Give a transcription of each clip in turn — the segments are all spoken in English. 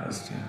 Let's do it.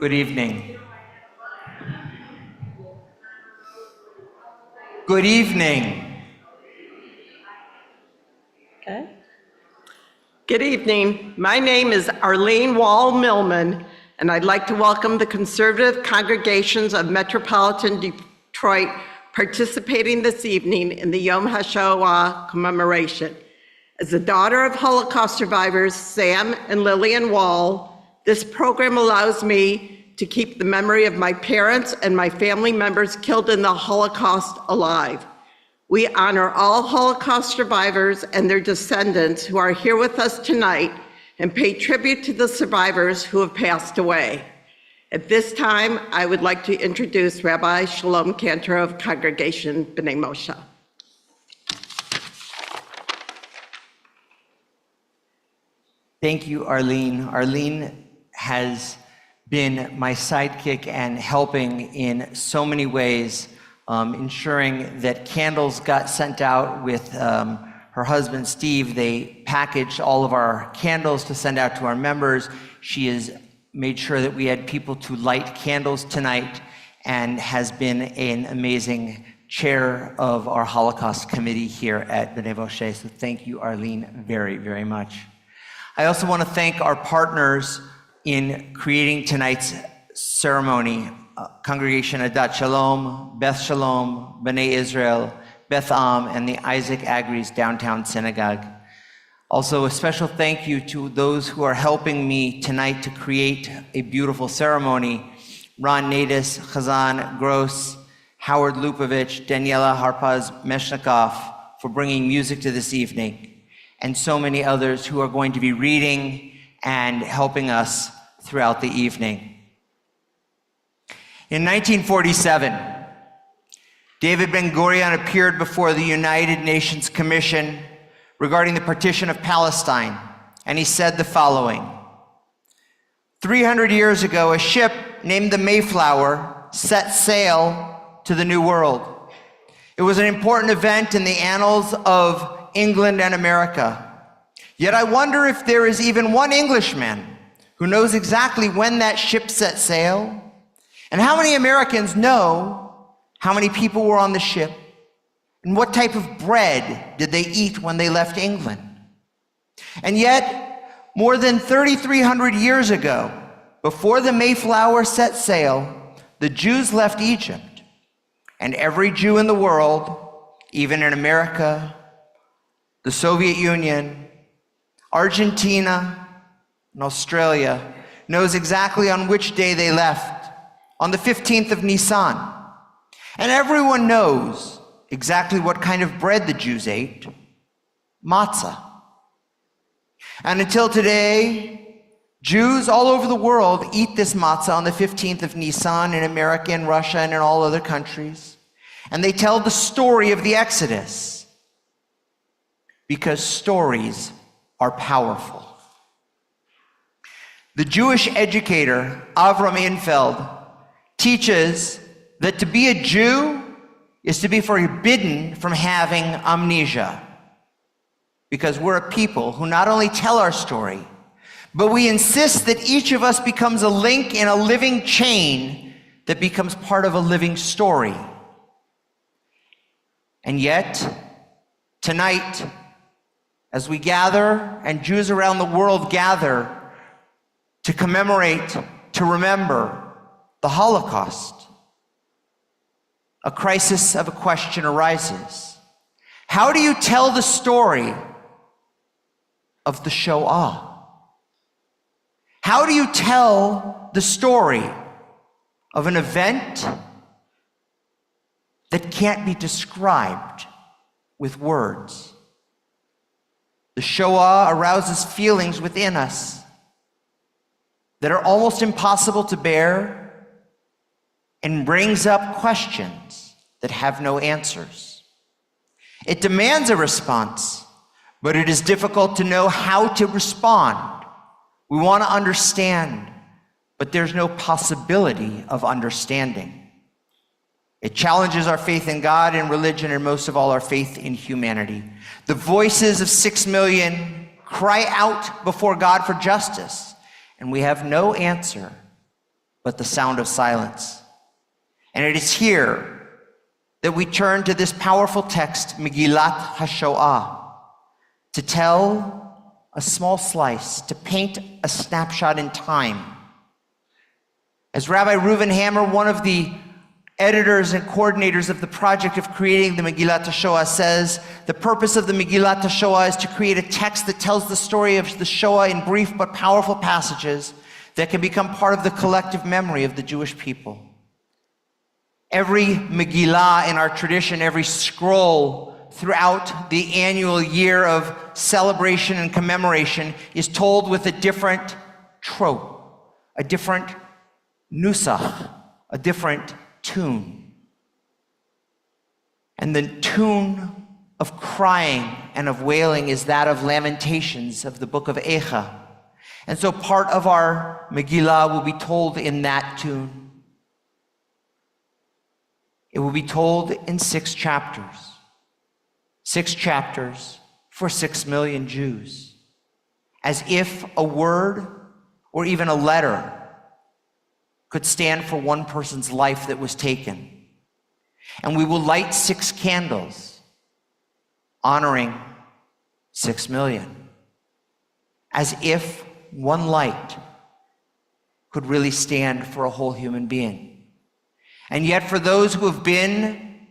Good evening. Good evening. Okay. Good evening. My name is Arlene Wall-Millman, and I'd like to welcome the conservative congregations of Metropolitan Detroit participating this evening in the Yom HaShoah Commemoration. As the daughter of Holocaust survivors Sam and Lillian Wall, this program allows me to keep the memory of my parents and my family members killed in the Holocaust alive. We honor all Holocaust survivors and their descendants who are here with us tonight and pay tribute to the survivors who have passed away. At this time, I would like to introduce Rabbi Shalom Cantor of Congregation B'nai Moshe. Thank you, Arlene. Arlene has been my sidekick and helping in so many ways, ensuring that candles got sent out with her husband, Steve. They packaged all of our candles to send out to our members. She has made sure that we had people to light candles tonight and has been an amazing chair of our Holocaust committee here at B'nai Moshe. So thank you, Arlene, very, very much. I also want to thank our partners in creating tonight's ceremony, Congregation Adat Shalom, Beth Shalom, B'nai Israel, Beth Am, and the Isaac Agries Downtown Synagogue. Also, a special thank you to those who are helping me tonight to create a beautiful ceremony. Ron Nadis, Chazan Gross, Howard Lupovich, Daniela Harpaz Meshnikov for bringing music to this evening, and so many others who are going to be reading and helping us throughout the evening. In 1947, David Ben-Gurion appeared before the United Nations Commission regarding the partition of Palestine, and he said the following: 300 years ago, a ship named the Mayflower set sail to the New World. It was an important event in the annals of England and America. Yet I wonder if there is even one Englishman who knows exactly when that ship set sail, and how many Americans know how many people were on the ship, and what type of bread did they eat when they left England. And yet, more than 3,300 years ago, before the Mayflower set sail, the Jews left Egypt, and every Jew in the world, even in America, the Soviet Union, Argentina, and Australia, knows exactly on which day they left, on the 15th of Nisan. And everyone knows exactly what kind of bread the Jews ate. matzah. And until today, Jews all over the world eat this matzah on the 15th of Nisan in America and Russia and in all other countries. And they tell the story of the Exodus because stories are powerful. The Jewish educator Avram Infeld teaches that to be a Jew is to be forbidden from having amnesia, because we're a people who not only tell our story, but we insist that each of us becomes a link in a living chain that becomes part of a living story. And yet, tonight, as we gather, and Jews around the world gather to commemorate, to remember the Holocaust, a crisis of a question arises. How do you tell the story of the Shoah? How do you tell the story of an event that can't be described with words? The Shoah arouses feelings within us that are almost impossible to bear and brings up questions that have no answers. It demands a response, but it is difficult to know how to respond. We want to understand, but there's no possibility of understanding. It challenges our faith in God and religion, and most of all, our faith in humanity. The voices of 6 million cry out before God for justice, and we have no answer but the sound of silence. And it is here that we turn to this powerful text, Megillat HaShoah, to tell a small slice, to paint a snapshot in time. As Rabbi Reuven Hammer, one of the editors and coordinators of the project of creating the Megillat HaShoah, says, the purpose of the Megillat HaShoah is to create a text that tells the story of the Shoah in brief but powerful passages that can become part of the collective memory of the Jewish people. Every Megillah in our tradition, every scroll throughout the annual year of celebration and commemoration is told with a different trope, a different nusach, a different tune. And the tune of crying and of wailing is that of Lamentations of the book of Eicha. And so part of our Megillah will be told in that tune. It will be told in 6 chapters. 6 chapters for 6 million Jews. As if a word or even a letter could stand for one person's life that was taken. And we will light 6 candles honoring 6 million. As if one light could really stand for a whole human being. And yet for those who have been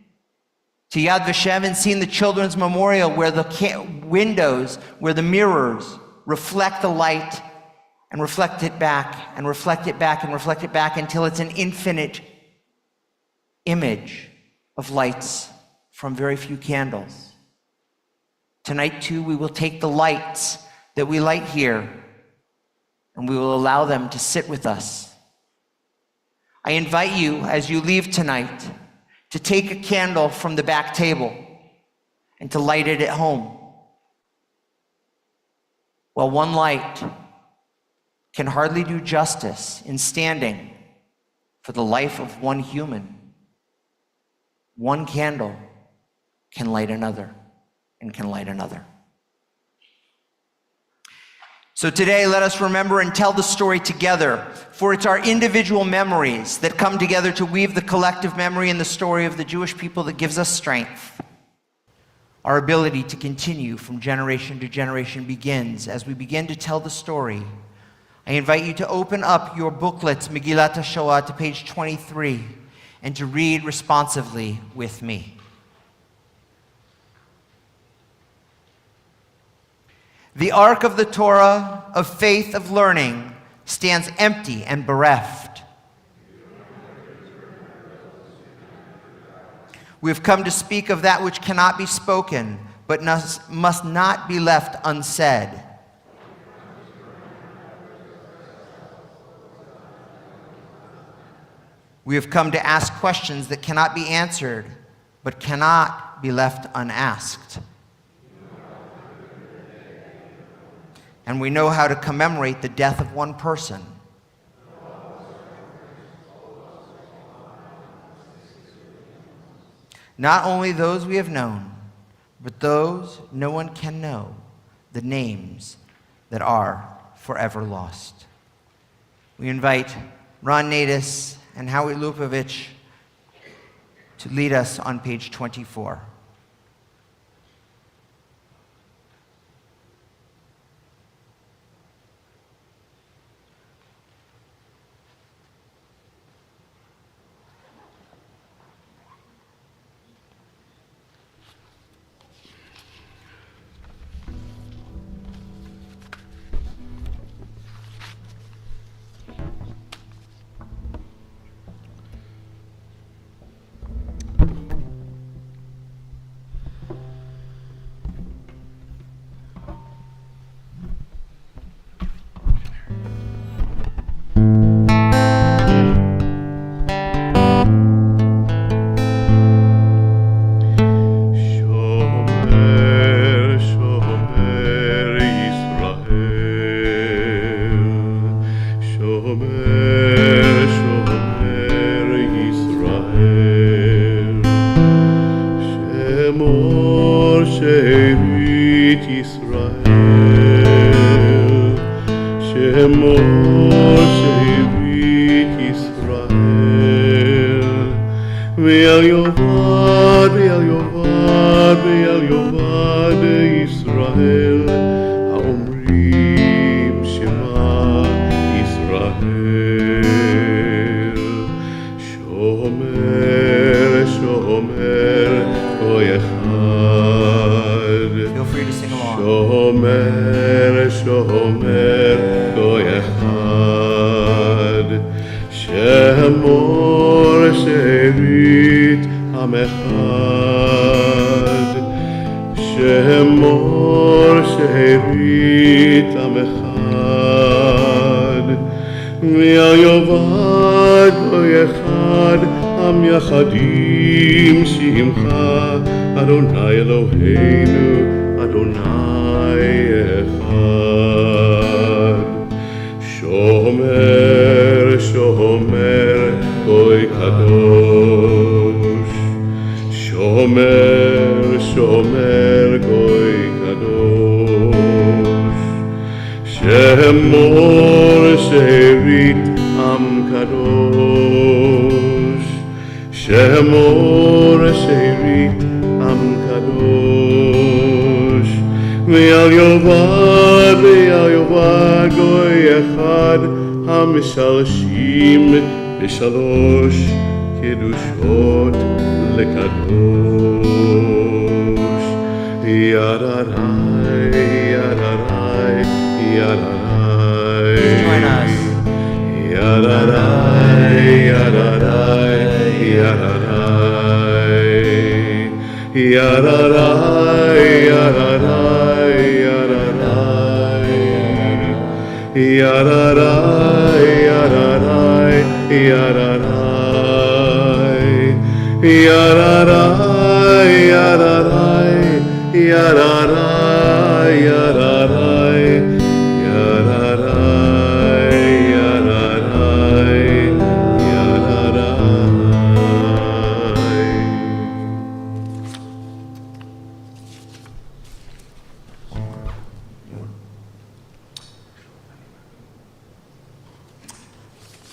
to Yad Vashem and seen the Children's Memorial, where the windows, where the mirrors reflect the light and reflect it back and reflect it back and reflect it back until it's an infinite image of lights from very few candles. Tonight too, we will take the lights that we light here and we will allow them to sit with us. I invite you, as you leave tonight, to take a candle from the back table and to light it at home. Well, one light can hardly do justice in standing for the life of one human. One candle can light another and can light another. So today, let us remember and tell the story together, for it's our individual memories that come together to weave the collective memory and the story of the Jewish people that gives us strength. Our ability to continue from generation to generation begins as we begin to tell the story. I invite you to open up your booklets, Megillat HaShoah, to page 23, and to read responsively with me. The ark of the Torah, of faith, of learning, stands empty and bereft. We have come to speak of that which cannot be spoken, but must not be left unsaid. We have come to ask questions that cannot be answered, but cannot be left unasked. And we know how to commemorate the death of one person. Not only those we have known, but those no one can know, the names that are forever lost. We invite Ron Nadis and Howie Lupovich to lead us on page 24.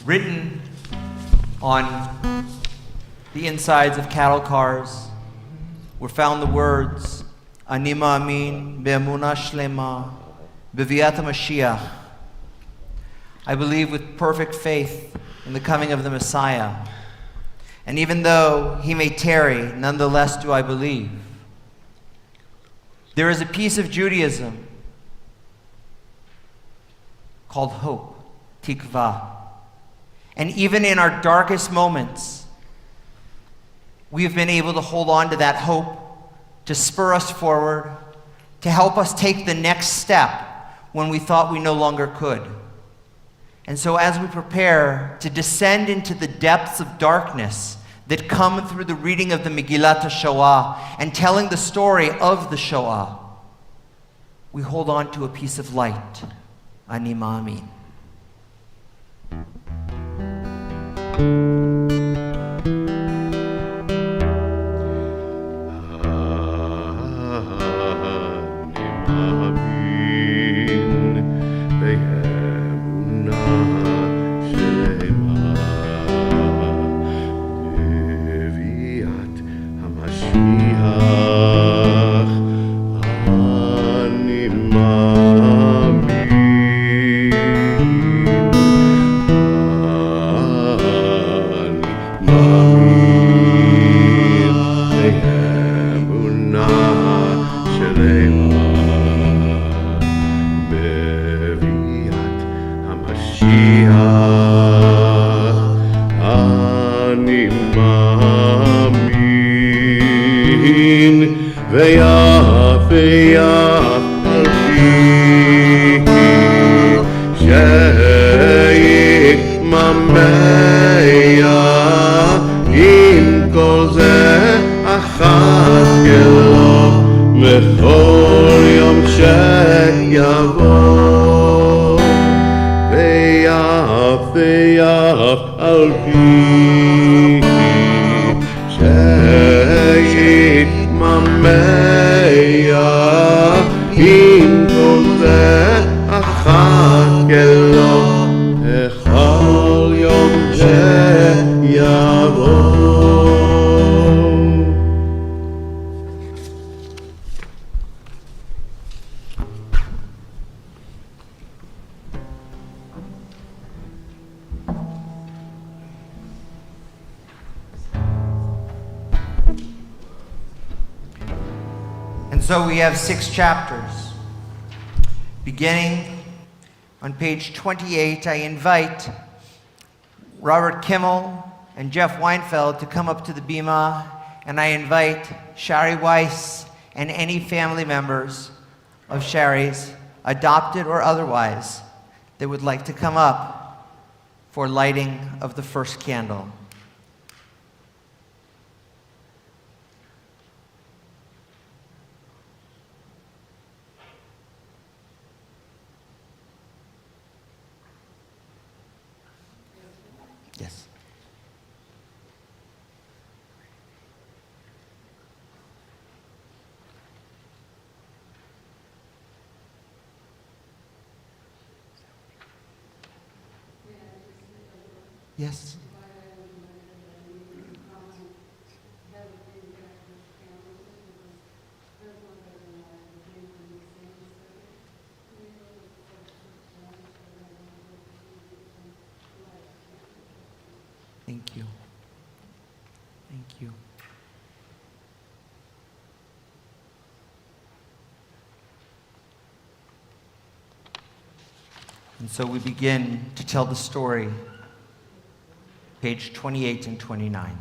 Written on the insides of cattle cars were found the words, Ani ma'amin be'emunah shlema b'viat HaMashiach. I believe with perfect faith in the coming of the Messiah. And even though he may tarry, nonetheless do I believe. There is a piece of Judaism called hope, tikvah. And even in our darkest moments, we have been able to hold on to that hope to spur us forward, to help us take the next step when we thought we no longer could. And so as we prepare to descend into the depths of darkness that come through the reading of the Megillat HaShoah and telling the story of the Shoah, we hold on to a piece of light. Ani Ma'amin. So we have 6 chapters. Beginning on page 28, I invite Robert Kimmel and Jeff Weinfeld to come up to the bima, and I invite Shari Weiss and any family members of Shari's, adopted or otherwise, that would like to come up for lighting of the first candle. Yes. Yes. Thank you. Thank you. And so we begin to tell the story, page 28 and 29.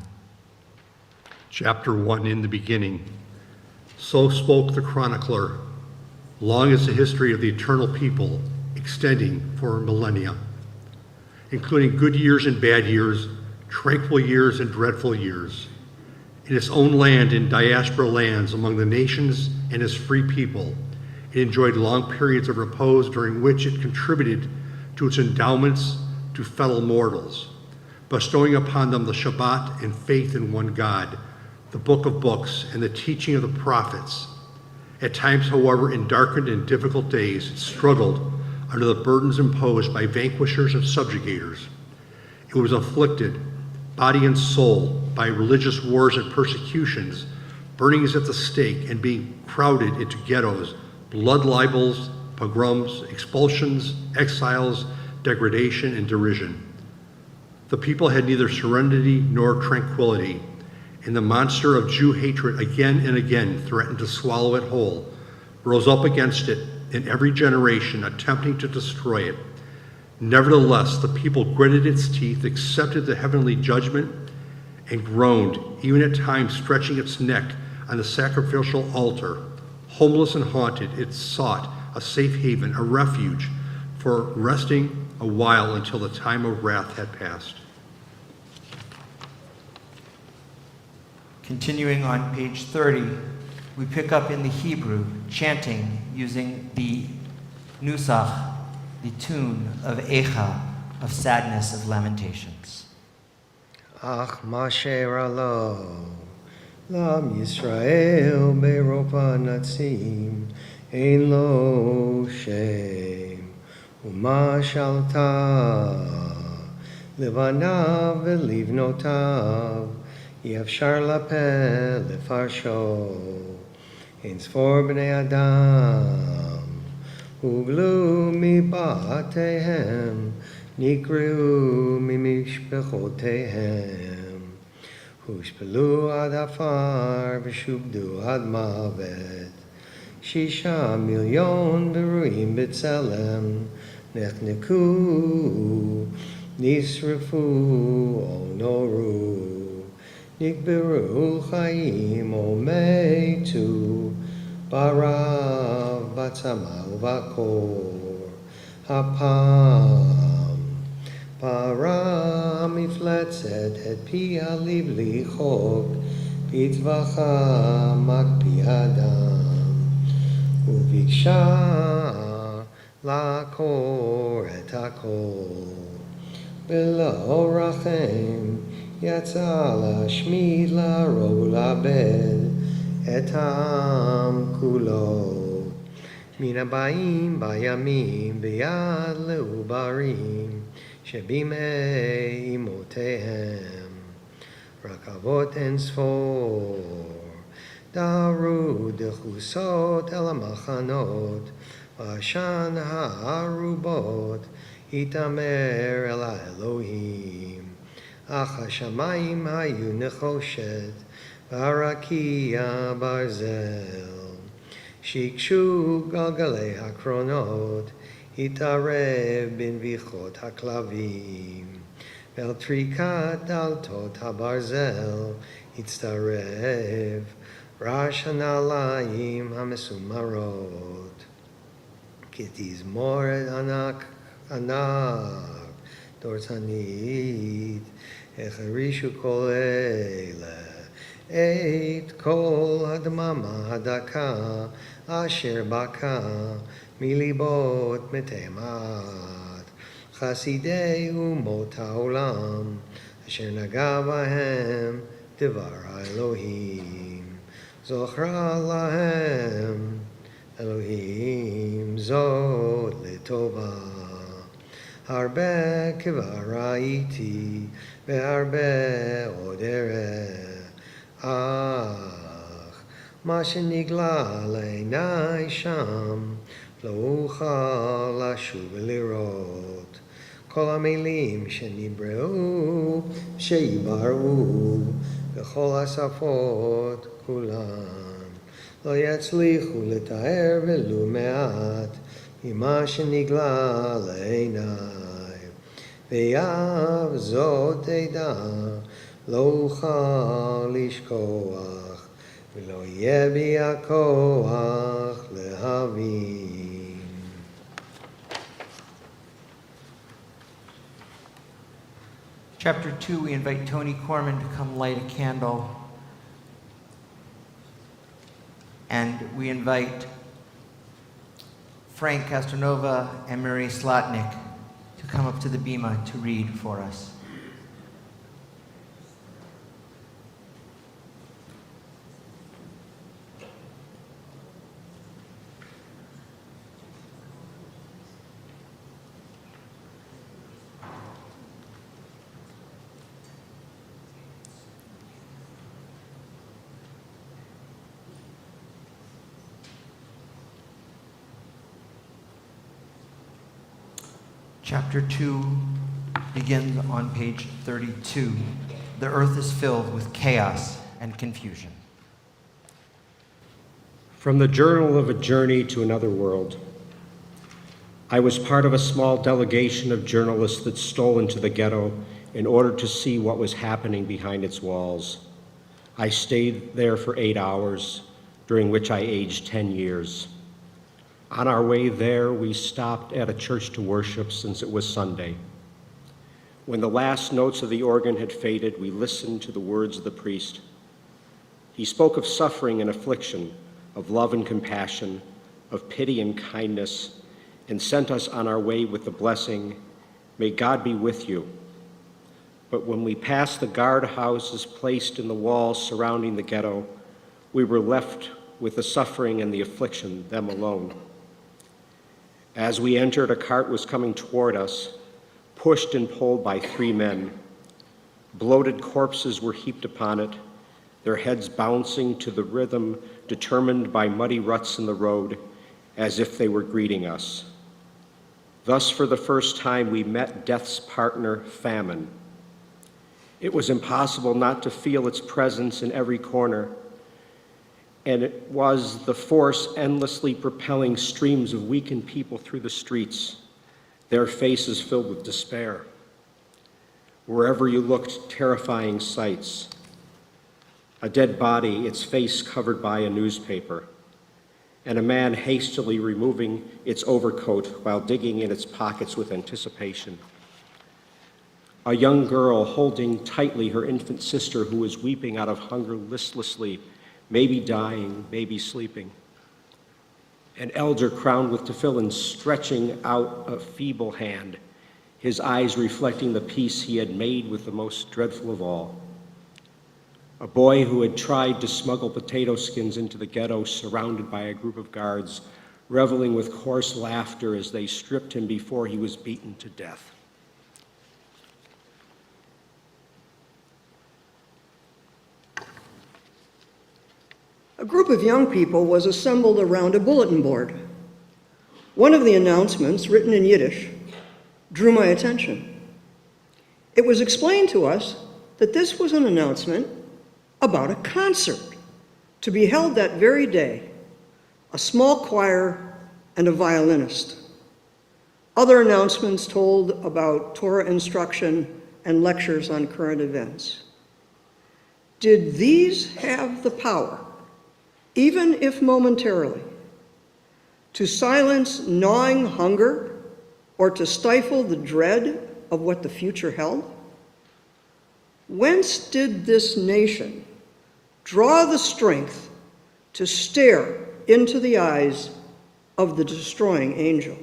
Chapter 1, in the beginning. So spoke the chronicler. Long is the history of the eternal people, extending for millennia, including good years and bad years, tranquil years and dreadful years. In its own land, in diaspora lands, among the nations and as free people, it enjoyed long periods of repose during which it contributed to its endowments to fellow mortals, bestowing upon them the Shabbat and faith in one God, the book of books and the teaching of the prophets. At times, however, in darkened and difficult days, it struggled under the burdens imposed by vanquishers and subjugators. It was afflicted, body and soul, by religious wars and persecutions, burnings at the stake, and being crowded into ghettos, blood libels, pogroms, expulsions, exiles, degradation, and derision. The people had neither serenity nor tranquility, and the monster of Jew hatred again and again threatened to swallow it whole, rose up against it in every generation, attempting to destroy it. Nevertheless, the people gritted its teeth, accepted the heavenly judgment, and groaned, even at times stretching its neck on the sacrificial altar. Homeless and haunted, it sought a safe haven, a refuge for resting a while until the time of wrath had passed. Continuing on page 30, we pick up in the Hebrew, chanting using the nusach, the tune of Echa, of sadness, of lamentations. Ach masher alo, lam Yisrael beropa natzim, ein lo shem, uma shalta, levanav velivnotav, yefshar lapeh lefarsho, ein sfor bnei adam, uglu mibatehem, נקראו ממשפחותיהם, הושפלו עד עפר ושובדו עד מוות. 6 מיליון ברואים בצלם, נחנקו, נשרפו או נורו, נקברו חיים או מתו, ברב, בצמא ובקור. הפעם פרה מפלצת את פיה לבלי חוק, בטבחה מקפיא אדם, וביקשה לעקור את הכל. בלא רחם יצא להשמיד, להרוג, לאבד את העם כולו. מן הבאים בימים ביד לעוברים, שבימי אמותיהם רכבות אין ספור, דהרו דחוסות אל המחנות, ועשן הערובות התעמר אל האלוהים. אך השמיים היו נחושת, והרקיע ברזל. שיקשו גלגלי הקרונות, התערב בנביחות הכלבים, ואל טריקת דלתות הברזל הצטרף רעש הנעליים המסומרות. כתזמורת ענק דורסנית, החרישו כל אלה את כל הדממה הדקה אשר בקע מליבות מתי מעט, חסידי אומות העולם, אשר נגע בהם דבר האלוהים. זוכרה להם אלוהים זאת לטובה. הרבה כבר ראיתי והרבה עוד אראה, אך מה שנגלה לעיניי שם לא אוכל לשוב ולראות. כל המילים שנבראו שיבראו בכל השפות כולם לא יצליחו לתאר ולו מעט ממה שנגלה לעיניי. ויב זאת תדע לא אוכל לשכוח ולא יהיה בי הכוח להבין. Chapter 2, we invite Tony Corman to come light a candle. And we invite Frank Castronova and Mary Slotnick to come up to the bima to read for us. Chapter 2 begins on page 32. The earth is filled with chaos and confusion. From the Journal of a Journey to Another World. I was part of a small delegation of journalists that stole into the ghetto in order to see what was happening behind its walls. I stayed there for 8 hours, during which I aged 10 years. On our way there, we stopped at a church to worship since it was Sunday. When the last notes of the organ had faded, we listened to the words of the priest. He spoke of suffering and affliction, of love and compassion, of pity and kindness, and sent us on our way with the blessing, "May God be with you." But when we passed the guard houses placed in the walls surrounding the ghetto, we were left with the suffering and the affliction, them alone. As we entered, a cart was coming toward us, pushed and pulled by 3 men. Bloated corpses were heaped upon it, their heads bouncing to the rhythm determined by muddy ruts in the road, as if they were greeting us. Thus, for the first time, we met death's partner, famine. It was impossible not to feel its presence in every corner, and it was the force endlessly propelling streams of weakened people through the streets, their faces filled with despair. Wherever you looked, terrifying sights. A dead body, its face covered by a newspaper, and a man hastily removing its overcoat while digging in its pockets with anticipation. A young girl holding tightly her infant sister who was weeping out of hunger listlessly, maybe dying, maybe sleeping. An elder crowned with tefillin stretching out a feeble hand, his eyes reflecting the peace he had made with the most dreadful of all. A boy who had tried to smuggle potato skins into the ghetto, surrounded by a group of guards, reveling with coarse laughter as they stripped him before he was beaten to death. A group of young people was assembled around a bulletin board. One of the announcements, written in Yiddish, drew my attention. It was explained to us that this was an announcement about a concert to be held that very day, a small choir and a violinist. Other announcements told about Torah instruction and lectures on current events. Did these have the power, even if momentarily, to silence gnawing hunger or to stifle the dread of what the future held? Whence did this nation draw the strength to stare into the eyes of the destroying angel?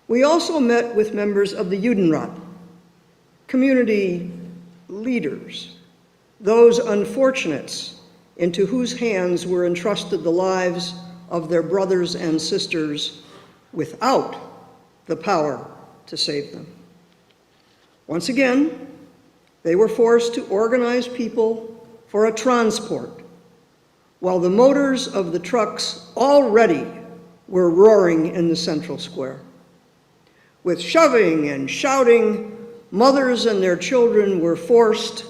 We also met with members of the Judenrat, community leaders, those unfortunates into whose hands were entrusted the lives of their brothers and sisters without the power to save them. Once again, they were forced to organize people for a transport, while the motors of the trucks already were roaring in the central square. With shoving and shouting, mothers and their children were forced,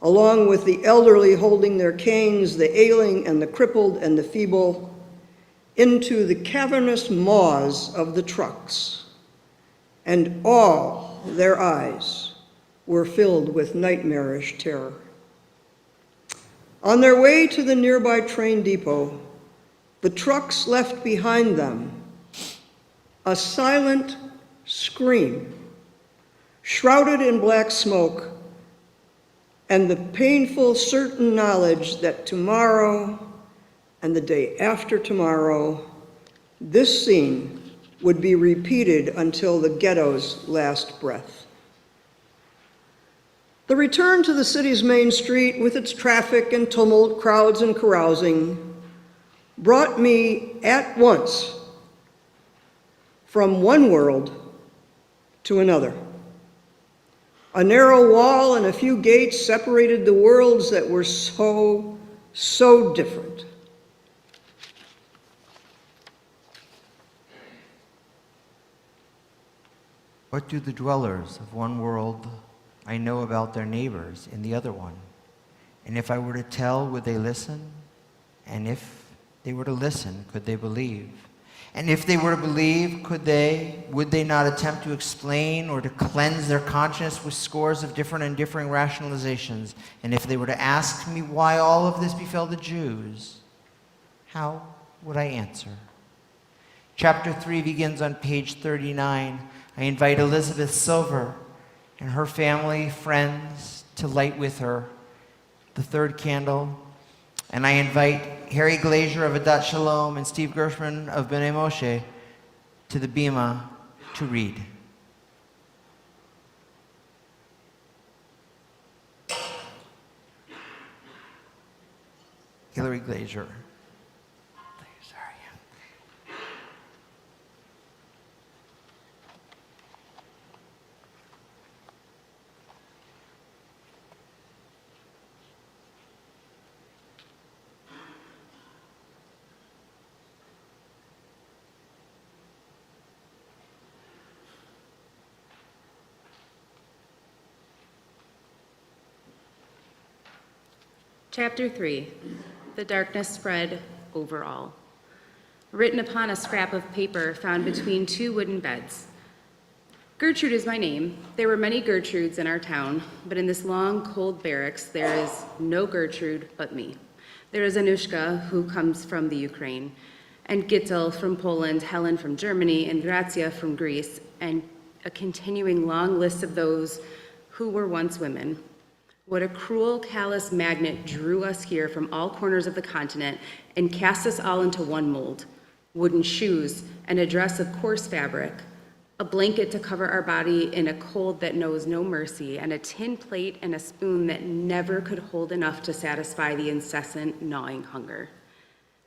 along with the elderly holding their canes, the ailing and the crippled and the feeble, into the cavernous maws of the trucks, and all their eyes were filled with nightmarish terror. On their way to the nearby train depot, the trucks left behind them a silent scream, shrouded in black smoke, and the painful certain knowledge that tomorrow and the day after tomorrow, this scene would be repeated until the ghetto's last breath. The return to the city's main street with its traffic and tumult, crowds and carousing, brought me at once from one world to another. A narrow wall and a few gates separated the worlds that were so different. What do the dwellers of one world I know about their neighbors in the other one? And if I were to tell, would they listen? And if they were to listen, could they believe? And if they were to believe, would they not attempt to explain or to cleanse their conscience with scores of different and differing rationalizations? And if they were to ask me why all of this befell the Jews, how would I answer? Chapter 3 begins on page 39. I invite Elizabeth Silver and her family, friends, to light with her the third candle. And I invite Harry Glazier of Adat Shalom and Steve Gershman of B'nai Moshe to the Bima to read. Hillary Glazier. Sorry. Chapter 3, The Darkness Spread Over All. Written upon a scrap of paper found between two wooden beds. Gertrude is my name. There were many Gertrudes in our town, but in this long, cold barracks, there is no Gertrude but me. There is Anushka, who comes from the Ukraine, and Gittel from Poland, Helen from Germany, and Grazia from Greece, and a continuing long list of those who were once women. What a cruel, callous magnet drew us here from all corners of the continent and cast us all into one mold. Wooden shoes and a dress of coarse fabric, a blanket to cover our body in a cold that knows no mercy, and a tin plate and a spoon that never could hold enough to satisfy the incessant, gnawing hunger.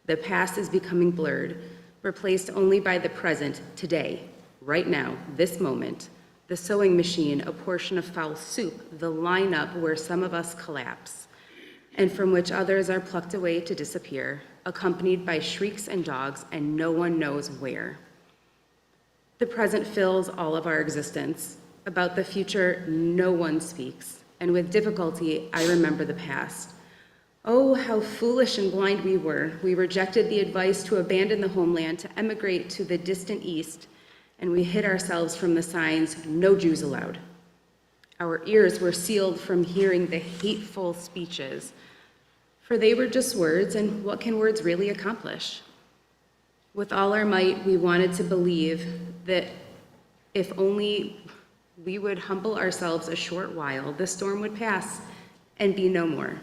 The past is becoming blurred, replaced only by the present, today, right now, this moment. The sewing machine, a portion of foul soup, the lineup where some of us collapse, and from which others are plucked away to disappear, accompanied by shrieks and dogs, and no one knows where. The present fills all of our existence. About the future, no one speaks, and with difficulty, I remember the past. Oh, how foolish and blind we were. We rejected the advice to abandon the homeland, to emigrate to the distant east, and we hid ourselves from the signs, no Jews allowed. Our ears were sealed from hearing the hateful speeches, for they were just words, and what can words really accomplish? With all our might, we wanted to believe that if only we would humble ourselves a short while, the storm would pass and be no more.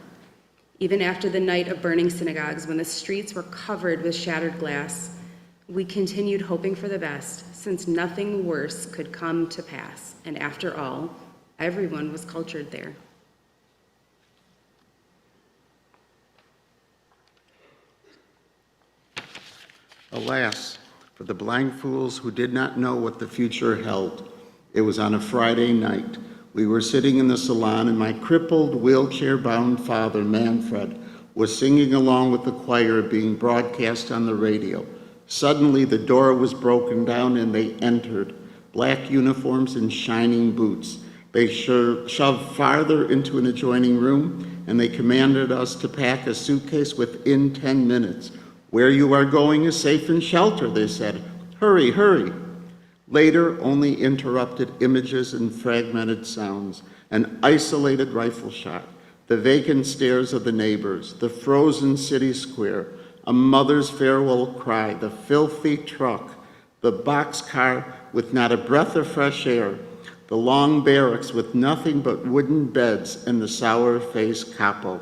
Even after the night of burning synagogues, when the streets were covered with shattered glass, we continued hoping for the best, since nothing worse could come to pass. And after all, everyone was cultured there. Alas, for the blind fools who did not know what the future held. It was on a Friday night. We were sitting in the salon, and my crippled, wheelchair-bound father, Manfred, was singing along with the choir being broadcast on the radio. Suddenly, the door was broken down, and they entered, black uniforms and shining boots. They shoved farther into an adjoining room, and they commanded us to pack a suitcase within 10 minutes. "Where you are going is safe and shelter," they said. "Hurry, hurry." Later, only interrupted images and fragmented sounds, an isolated rifle shot, the vacant stares of the neighbors, the frozen city square, a mother's farewell cry, the filthy truck, the boxcar with not a breath of fresh air, the long barracks with nothing but wooden beds and the sour-faced capo.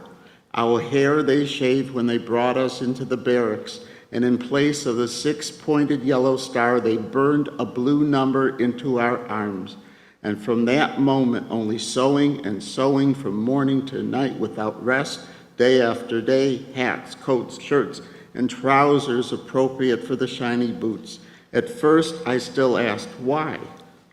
Our hair they shaved when they brought us into the barracks, and in place of the six-pointed yellow star, they burned a blue number into our arms. And from that moment, only sewing and sewing from morning to night without rest, day after day, hats, coats, shirts, and trousers appropriate for the shiny boots. At first, I still asked, why?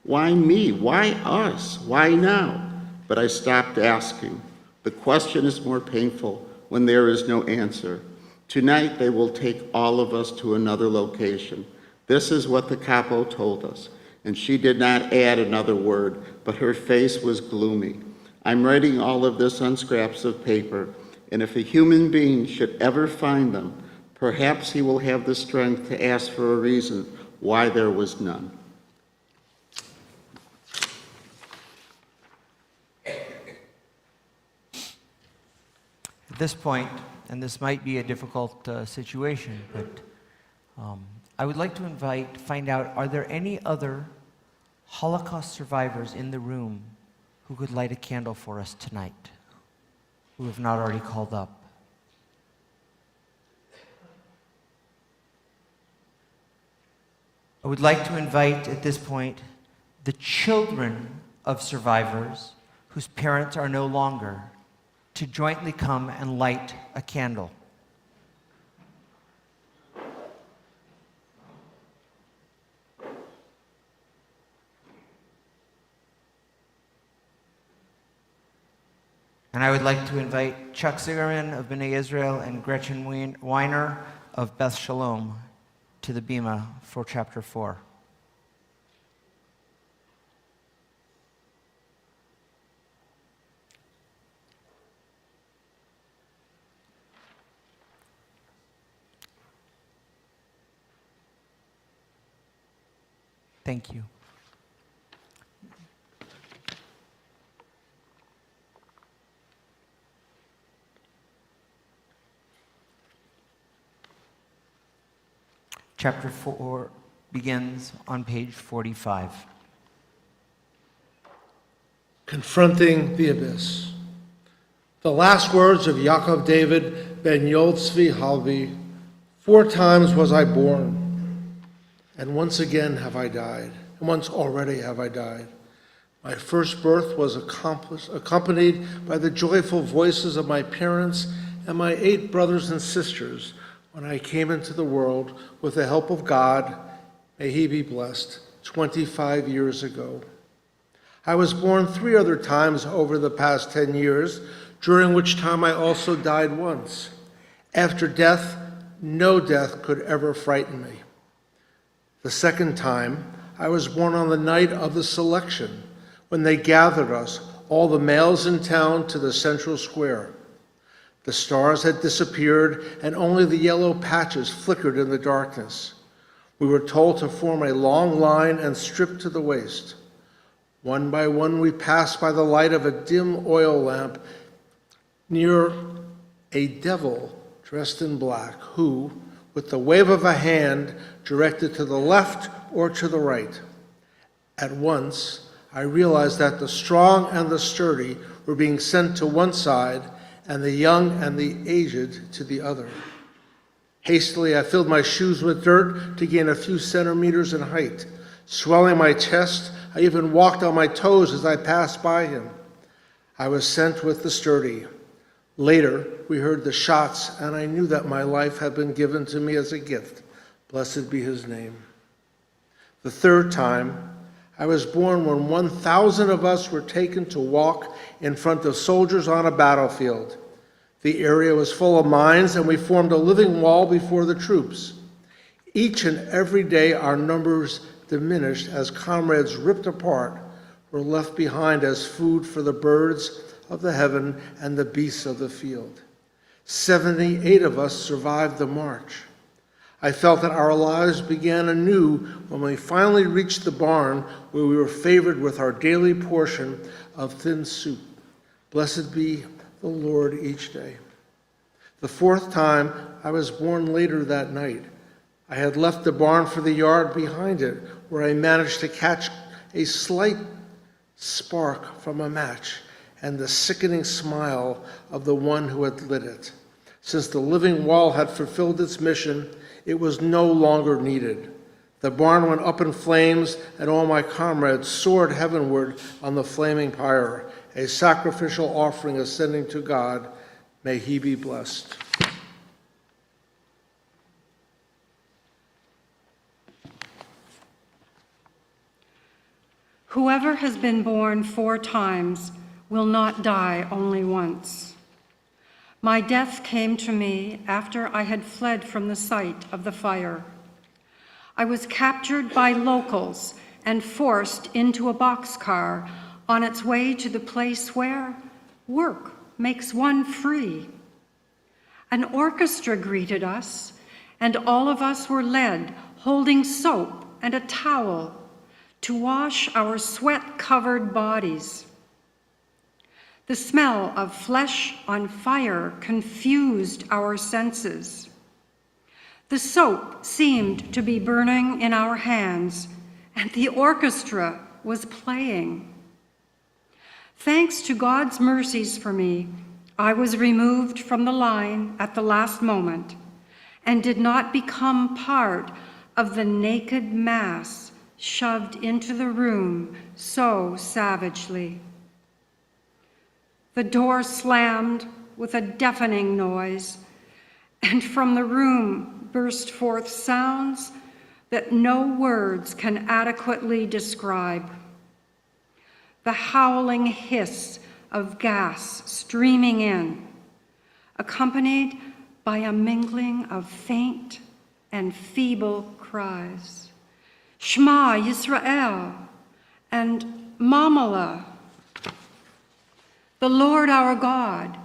Why me? Why us? Why now? But I stopped asking. The question is more painful when there is no answer. Tonight, they will take all of us to another location. This is what the capo told us, and she did not add another word, but her face was gloomy. I'm writing all of this on scraps of paper, and if a human being should ever find them, Perhaps he will have the strength to ask for a reason why there was none. At this point, and this might be a difficult situation, but I would like to find out, are there any other Holocaust survivors in the room who could light a candle for us tonight, who have not already called up? I would like to invite at this point the children of survivors whose parents are no longer to jointly come and light a candle. And I would like to invite Chuck Zigerman of B'nai Israel and Gretchen Weiner of Beth Shalom to the Bima for chapter 4. Thank you. Chapter 4 begins on page 45. Confronting the abyss. The last words of Yaakov David ben Yotzvi Halvi, 4 times was I born, and once again have I died, and once already have I died. My first birth was accompanied by the joyful voices of my parents and my 8 brothers and sisters when I came into the world with the help of God, may he be blessed, 25 years ago. I was born 3 other times over the past 10 years, during which time I also died once. After death, no death could ever frighten me. The second time, I was born on the night of the selection, when they gathered us, all the males in town, to the central square. The stars had disappeared, and only the yellow patches flickered in the darkness. We were told to form a long line and strip to the waist. One by one, we passed by the light of a dim oil lamp near a devil dressed in black, who, with the wave of a hand, directed to the left or to the right. At once, I realized that the strong and the sturdy were being sent to one side, and the young and the aged to the other. Hastily, I filled my shoes with dirt to gain a few centimeters in height. Swelling my chest, I even walked on my toes as I passed by him. I was sent with the sturdy. Later, we heard the shots, and I knew that my life had been given to me as a gift. Blessed be his name. The third time, I was born when 1,000 of us were taken to walk in front of soldiers on a battlefield. The area was full of mines, and we formed a living wall before the troops. Each and every day, our numbers diminished as comrades ripped apart were left behind as food for the birds of the heaven and the beasts of the field. 78 of us survived the march. I felt that our lives began anew when we finally reached the barn where we were favored with our daily portion of thin soup. Blessed be the Lord each day. The fourth time, I was born later that night. I had left the barn for the yard behind it, where I managed to catch a slight spark from a match and the sickening smile of the one who had lit it. Since the living wall had fulfilled its mission, it was no longer needed. The barn went up in flames, and all my comrades soared heavenward on the flaming pyre, a sacrificial offering ascending to God. May he be blessed. Whoever has been born 4 times will not die only once. My death came to me after I had fled from the sight of the fire. I was captured by locals and forced into a boxcar on its way to the place where work makes one free. An orchestra greeted us, and all of us were led, holding soap and a towel, to wash our sweat-covered bodies. The smell of flesh on fire confused our senses. The soap seemed to be burning in our hands, and the orchestra was playing. Thanks to God's mercies for me, I was removed from the line at the last moment and did not become part of the naked mass shoved into the room so savagely. The door slammed with a deafening noise, and from the room burst forth sounds that no words can adequately describe. The howling hiss of gas streaming in, accompanied by a mingling of faint and feeble cries. Shema Yisrael and Mamala, the Lord our God,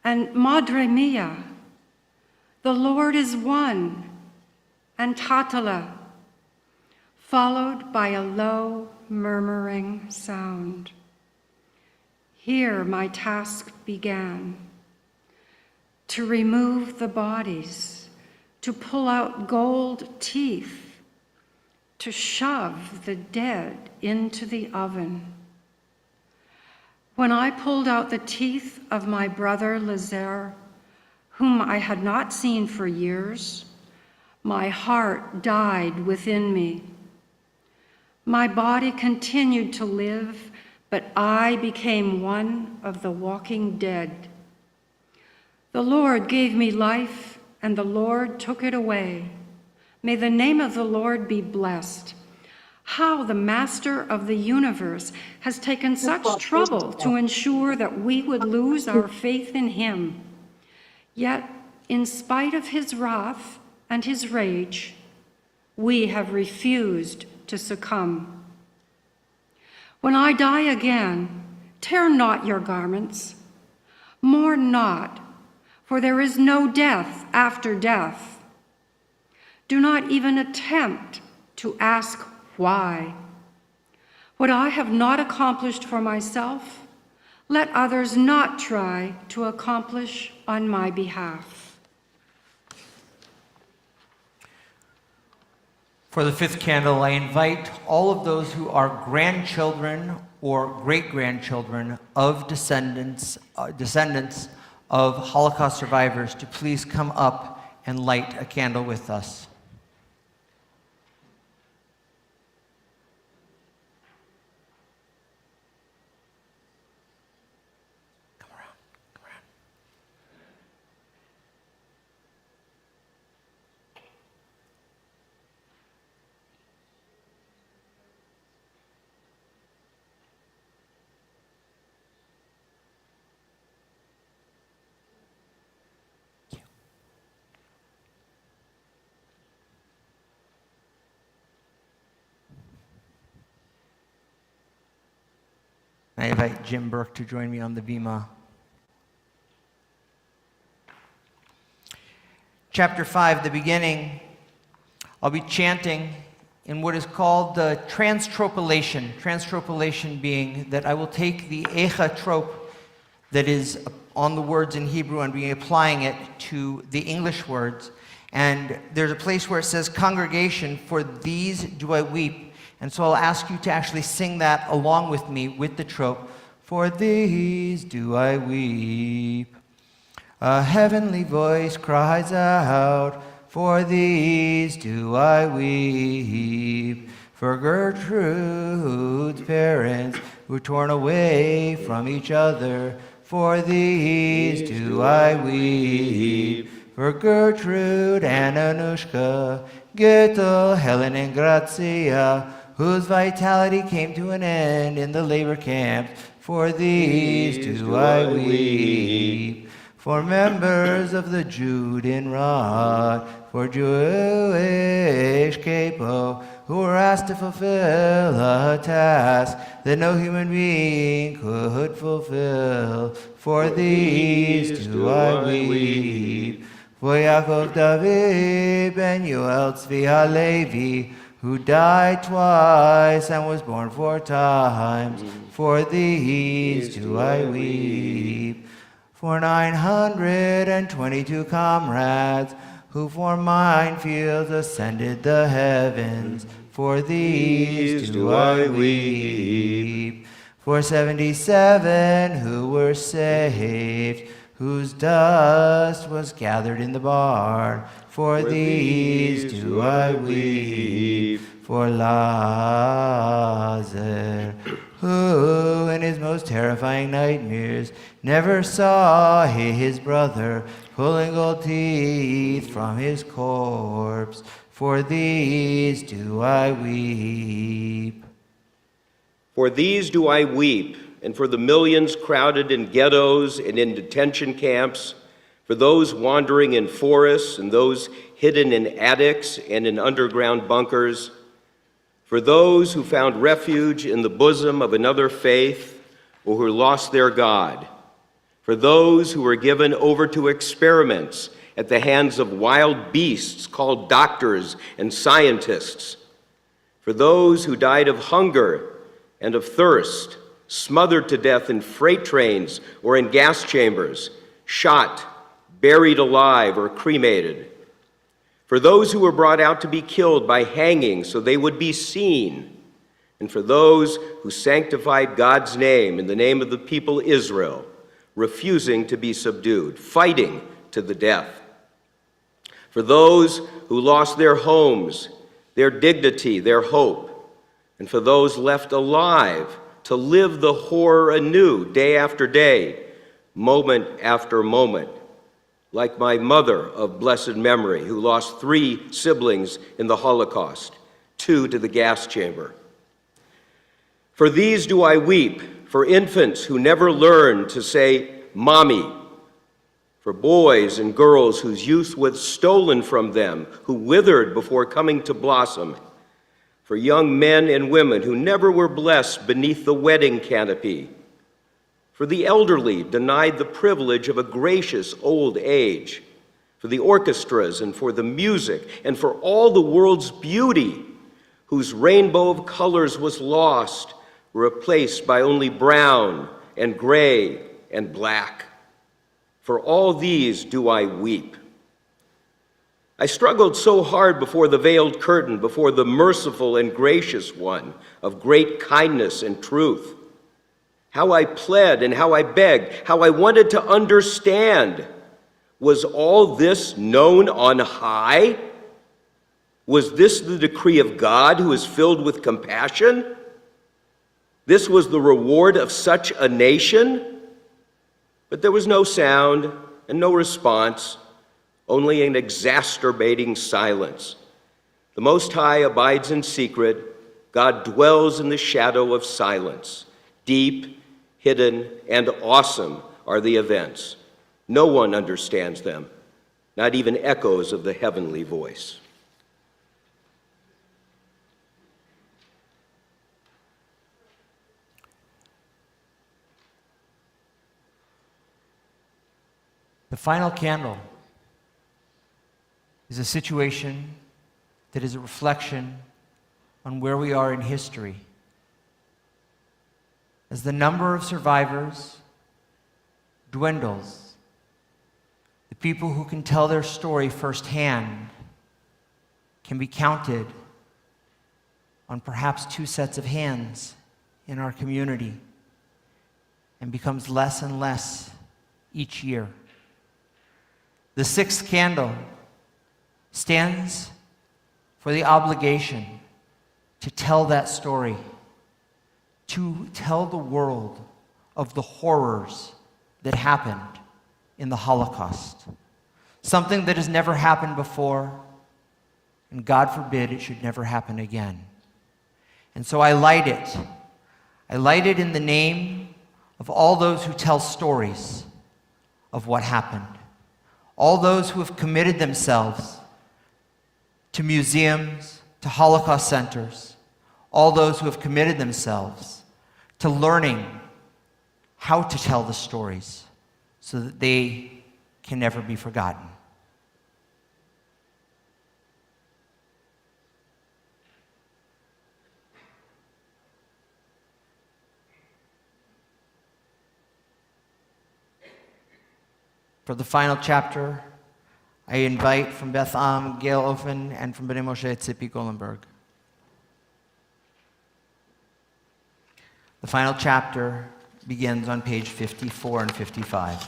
and Madre Mia, the Lord is one, and Tatala, followed by a low murmuring sound. Here my task began, to remove the bodies, to pull out gold teeth, to shove the dead into the oven. When I pulled out the teeth of my brother Lazare, whom I had not seen for years, my heart died within me. My body continued to live, but I became one of the walking dead. The Lord gave me life, and the Lord took it away. May the name of the Lord be blessed. How the Master of the universe has taken such trouble to ensure that we would lose our faith in him. Yet, in spite of his wrath and his rage, we have refused to succumb. When I die again, tear not your garments. Mourn not, for there is no death after death. Do not even attempt to ask why. What I have not accomplished for myself, let others not try to accomplish on my behalf. For the fifth candle, I invite all of those who are grandchildren or great-grandchildren of descendants of Holocaust survivors to please come up and light a candle with us. I invite Jim Burke to join me on the bima. Chapter 5, the beginning, I'll be chanting in what is called the transtropolation. Transtropolation being that I will take the echa trope that is on the words in Hebrew and be applying it to the English words. And there's a place where it says, "Congregation, for these do I weep." And so I'll ask you to actually sing that along with me with the trope. For these do I weep. A heavenly voice cries out, for these do I weep. For Gertrude's parents were torn away from each other. For these do I weep. For Gertrude and Anushka, Gretel, Helen, and Grazia, whose vitality came to an end in the labor camps. For these do I weep. For members of the Judenrat, for Jewish capo, who were asked to fulfill a task that no human being could fulfill. For these do I weep. For Yaakov David ben Yoel Tzvi Halevi, who died twice and was born 4 times. For these do I weep. For 922 comrades, who for minefields ascended the heavens. For these do I weep. For 77 who were saved, whose dust was gathered in the barn. For these do I weep. For Lazar, who in his most terrifying nightmares never saw his brother pulling gold teeth from his corpse. For these do I weep. For these do I weep, and for the millions crowded in ghettos and in detention camps, for those wandering in forests and those hidden in attics and in underground bunkers, for those who found refuge in the bosom of another faith or who lost their God, for those who were given over to experiments at the hands of wild beasts called doctors and scientists, for those who died of hunger and of thirst, smothered to death in freight trains or in gas chambers, shot, buried alive, or cremated, for those who were brought out to be killed by hanging so they would be seen, and for those who sanctified God's name in the name of the people Israel, refusing to be subdued, fighting to the death, for those who lost their homes, their dignity, their hope, and for those left alive to live the horror anew day after day, moment after moment, like my mother of blessed memory, who lost 3 siblings in the Holocaust, 2 to the gas chamber. For these do I weep, for infants who never learned to say, Mommy, for boys and girls whose youth was stolen from them, who withered before coming to blossom, for young men and women who never were blessed beneath the wedding canopy, for the elderly denied the privilege of a gracious old age, for the orchestras and for the music, and for all the world's beauty, whose rainbow of colors was lost, replaced by only brown and gray and black. For all these do I weep. I struggled so hard before the veiled curtain, before the merciful and gracious one of great kindness and truth. How I pled and how I begged, how I wanted to understand. Was all this known on high? Was this the decree of God who is filled with compassion? This was the reward of such a nation? But there was no sound and no response, only an exacerbating silence. The Most High abides in secret. God dwells in the shadow of silence. Deep, hidden, and awesome are the events. No one understands them, not even echoes of the heavenly voice. The final candle is a situation that is a reflection on where we are in history. As the number of survivors dwindles, the people who can tell their story firsthand can be counted on perhaps 2 sets of hands in our community, and becomes less and less each year. The 6th candle stands for the obligation to tell that story, to tell the world of the horrors that happened in the Holocaust. Something that has never happened before, and God forbid it should never happen again. And so I light it. I light it in the name of all those who tell stories of what happened. All those who have committed themselves to museums, to Holocaust centers, all those who have committed themselves to learning how to tell the stories so that they can never be forgotten. For the final chapter, I invite from Beth Am, Gail Ofen, and from B'nai Moshe, Tzipi Golenberg. The final chapter begins on page 54 and 55.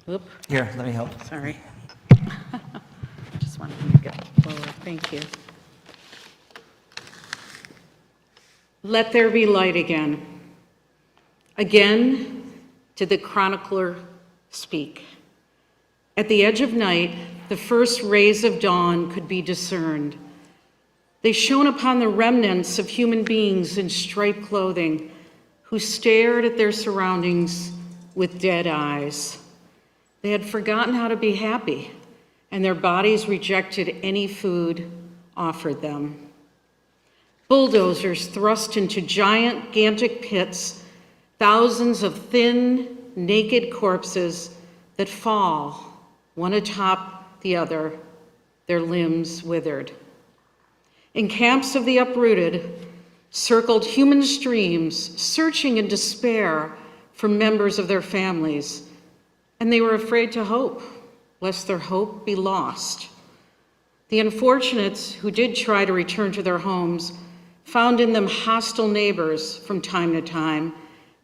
Oop, Here, let me help. sorry. Just wanted to get lower, thank you. Let there be light again. Again did the chronicler speak. At the edge of night, the first rays of dawn could be discerned. They shone upon the remnants of human beings in striped clothing who stared at their surroundings with dead eyes. They had forgotten how to be happy, and their bodies rejected any food offered them. Bulldozers thrust into gigantic pits thousands of thin, naked corpses that fall, one atop the other, their limbs withered. In camps of the uprooted, circled human streams, searching in despair for members of their families, and they were afraid to hope, lest their hope be lost. The unfortunates who did try to return to their homes found in them hostile neighbors from time to time,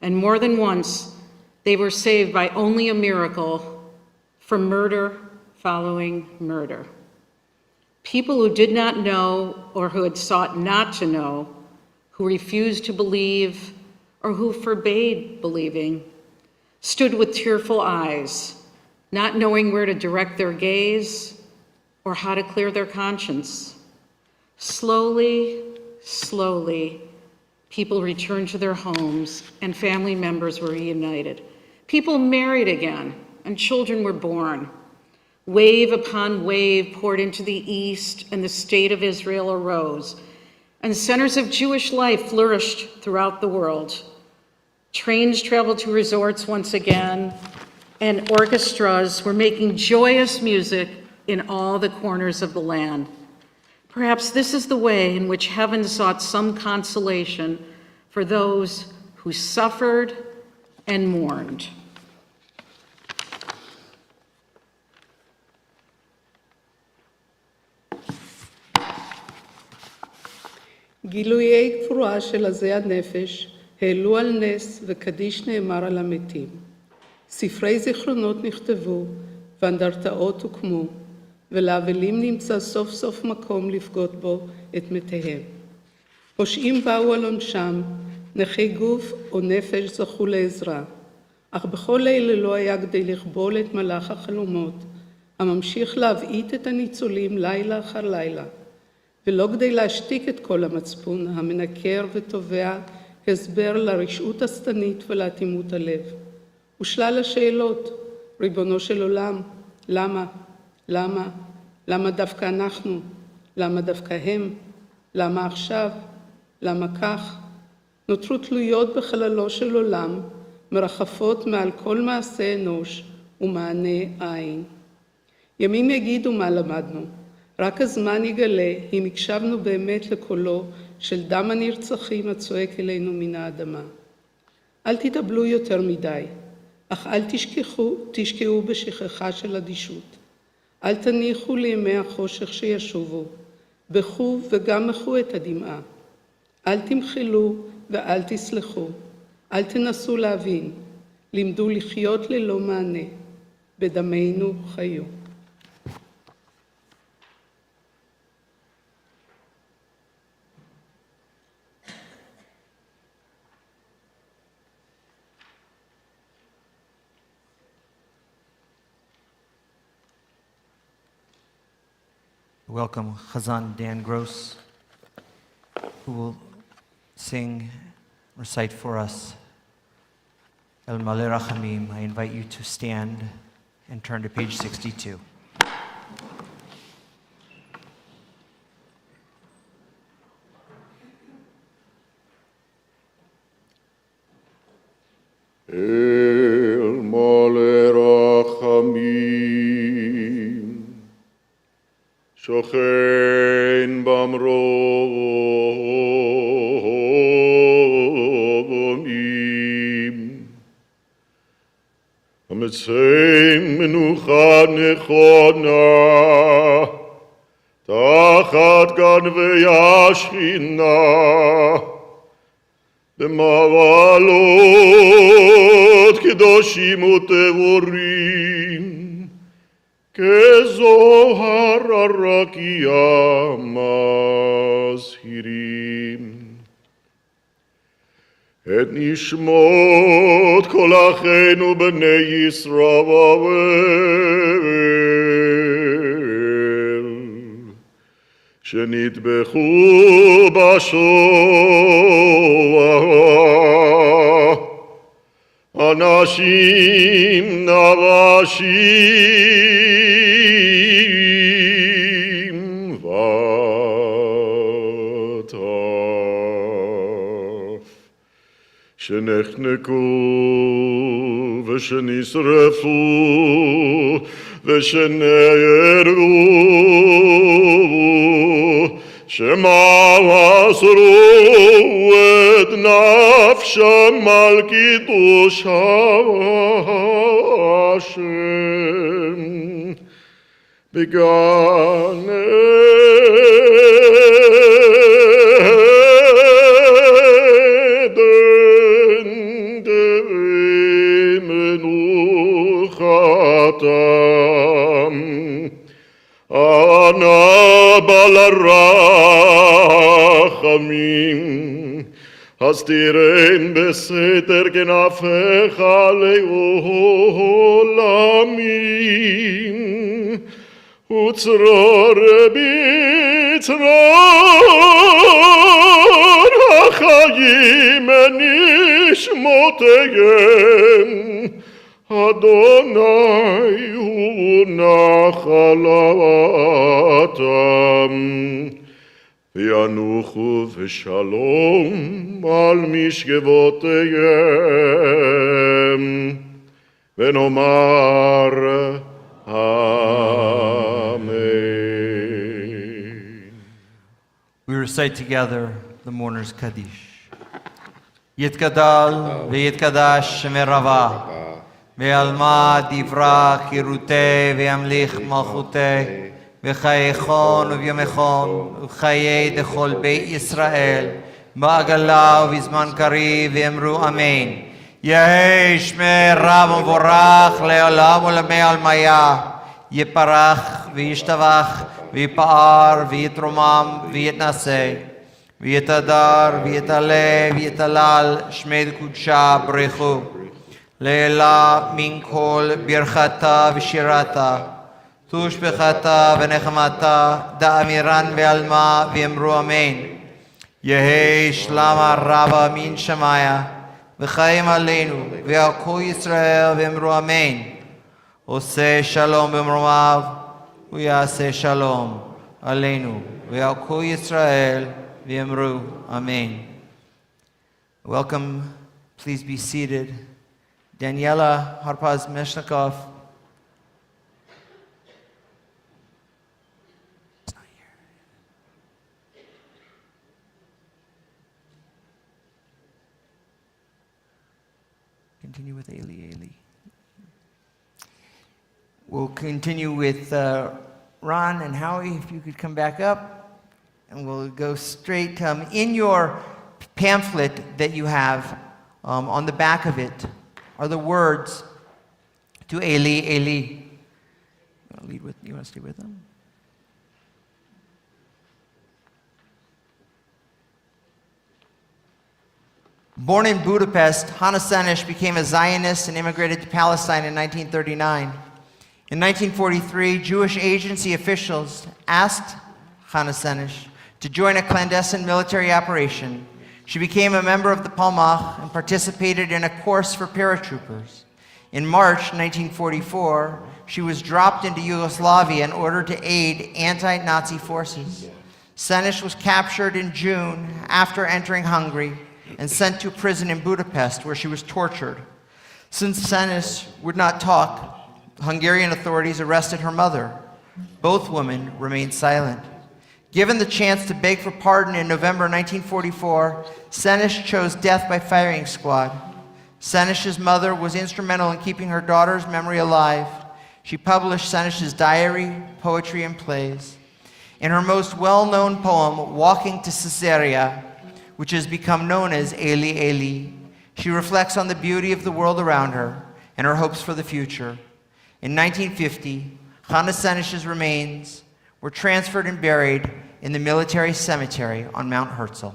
and more than once, they were saved by only a miracle from murder following murder. People who did not know or who had sought not to know, who refused to believe or who forbade believing, stood with tearful eyes, not knowing where to direct their gaze or how to clear their conscience. Slowly, people returned to their homes and family members were reunited. People married again and children were born. Wave upon wave poured into the east and the state of Israel arose, and centers of Jewish life flourished throughout the world. Trains traveled to resorts once again, and orchestras were making joyous music in all the corners of the land. Perhaps this is the way in which heaven sought some consolation for those who suffered and mourned. גילויי גבורה של עזי הנפש העלו על נס וקדיש נאמר על המתים. ספרי זיכרונות נכתבו ואנדרטאות הוקמו, ולאבלים נמצא סוף סוף מקום לפגוט בו את מתיהם. פושעים באו על עונשם, נכי גוף או נפש זכו לעזרה, אך בכל אלה לא היה כדי לכבול את מלאך החלומות, הממשיך להבעיט את הניצולים לילה אחר לילה, ולא כדי להשתיק את כל המצפון המנקר ותובע הסבר לרשעות השטנית ולאטימות הלב. ושלל השאלות, ריבונו של עולם, למה? למה? למה דווקא אנחנו? למה דווקא הם? למה עכשיו? למה כך? נותרו תלויות בחללו של עולם, מרחפות מעל כל מעשה אנוש ומענה עין. ימים יגידו מה למדנו, רק הזמן יגלה אם הקשבנו באמת לקולו של דם הנרצחים הצועק אלינו מן האדמה. אל תתאבלו יותר מדי, אך אל תשכחו בשכחה של אדישות. אל תניחו לימי החושך שישובו, בכו וגם מחו את הדמעה. אל תמחלו ואל תסלחו, אל תנסו להבין, לימדו לחיות ללא מענה, בדמנו חיו. Welcome Chazan Dan Gross, who will sing, recite for us El Maleh Rachamim. I invite you to stand and turn to page 62. El Maleh Rachamim שוכן במרומים, ומצא מנוחה נכונה תחת גנבי השכינה במעלות קדושים וטהורים כזוהר הרקיע מזהירים את נשמות כל אחינו בני ישראל שנטבחו בשואה אנשים נרשים וטף שנחנקו ושנשרפו ושנהרגו שמסרו את נפשם על קידוש השם בגן עדן מנוחתם אנא בעל הרחמים הסתירן בסתר כנפיך לעולמים וצרור בצרור החיים נשמותיהם אדוני הוא נחלתם וינוחו בשלום על משכבותיהם ונאמר Amen. We recite together the mourner's Kaddish. Yitkadal v'yitkadash merava ve'alma divra kirute ve'amlich malchute ve'chayechon u'vyamechon u'chayei dechol beit Yisrael ba'agala u'vizman kariv ve'emru Amen. Yehei shmei rav u'vorach le'olam u'lamei almaya יפרח וישתבח ויפאר ויתרומם ויתנשא ויתהדר ויתעלה ויתהלל שמי קודשה ברכו לעילה מן כל ברכתה ושירתה תושבחתה ונחמתה דאמירן ועלמה ואמרו אמן יהי שלמה רבה מן שמיה וחיים עלינו ועל כל ישראל ואמרו אמן עושה שלום במרומיו, הוא יעשה שלום עלינו ועל כל ישראל ואמרו Amen. Welcome, please be seated. Daniela Harpaz-Meshnikov. Continue with Ailey. We'll continue with Ron and Howie, if you could come back up. And we'll go straight. In your pamphlet that you have, on the back of it, are the words to Eli, Eli. You want to stay with them? Born in Budapest, Hannah Senesh became a Zionist and immigrated to Palestine in 1939. In 1943, Jewish agency officials asked Hannah Senesh to join a clandestine military operation. She became a member of the Palmach and participated in a course for paratroopers. In March 1944, she was dropped into Yugoslavia in order to aid anti-Nazi forces. Senesh was captured in June after entering Hungary and sent to prison in Budapest, where she was tortured. Since Senesh would not talk, Hungarian authorities arrested her mother. Both women remained silent. Given the chance to beg for pardon in November 1944, Senesh chose death by firing squad. Senesh's mother was instrumental in keeping her daughter's memory alive. She published Senesh's diary, poetry, and plays. In her most well-known poem, Walking to Caesarea, which has become known as Eli Eli, she reflects on the beauty of the world around her and her hopes for the future. In 1950, Hannah Senesh's remains were transferred and buried in the military cemetery on Mount Herzl.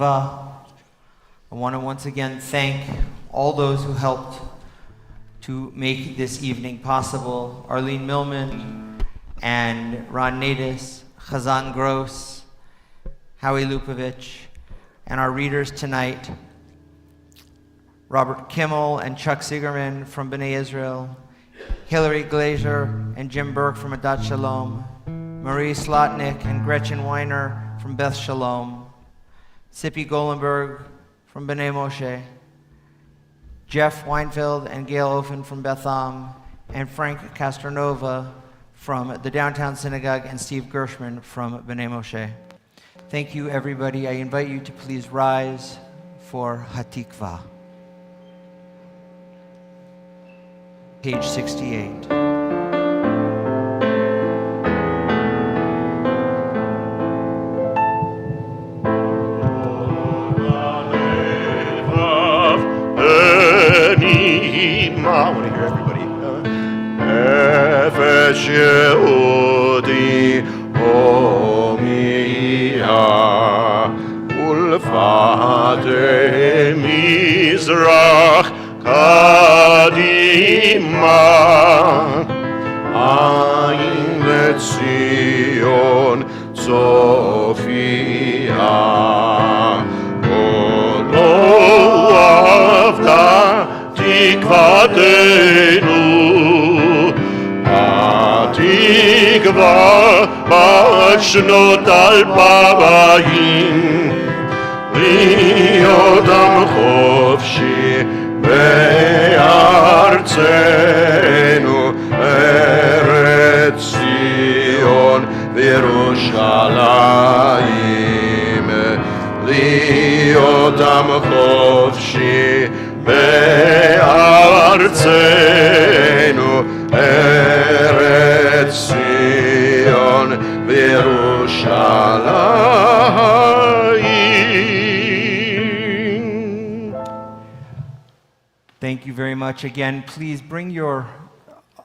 I want to once again thank all those who helped to make this evening possible. Arlene Millman and Ron Nadis, Chazan Gross, Howie Lupovich, and our readers tonight, Robert Kimmel and Chuck Sigerman from B'nai Israel, Hillary Glazer and Jim Burke from Adat Shalom, Marie Slotnick and Gretchen Weiner from Beth Shalom, Sippi Golenberg from B'nai Moshe, Jeff Weinfeld and Gail Ofen from Beth Am, and Frank Castronova from the Downtown Synagogue, and Steve Gershman from B'nai Moshe. Thank you, everybody. I invite you to please rise for Hatikvah. Page 68. I want to hear everybody. Nefesh Yehudi Homiya מלפתי מזרח קדימה, עין לציון צופיה. עוד לא אבדה תקוותנו, התקווה בת שנות 2000, להיות עם חופשי בארצנו, ארץ ציון וירושלים. להיות עם חופשי בארצנו, ארץ ציון וירושלים. Thank you very much again. Please bring your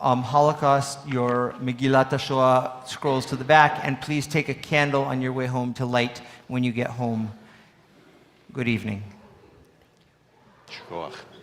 Holocaust, your Megillat HaShoah scrolls to the back, and please take a candle on your way home to light when you get home. Good evening. שכוח.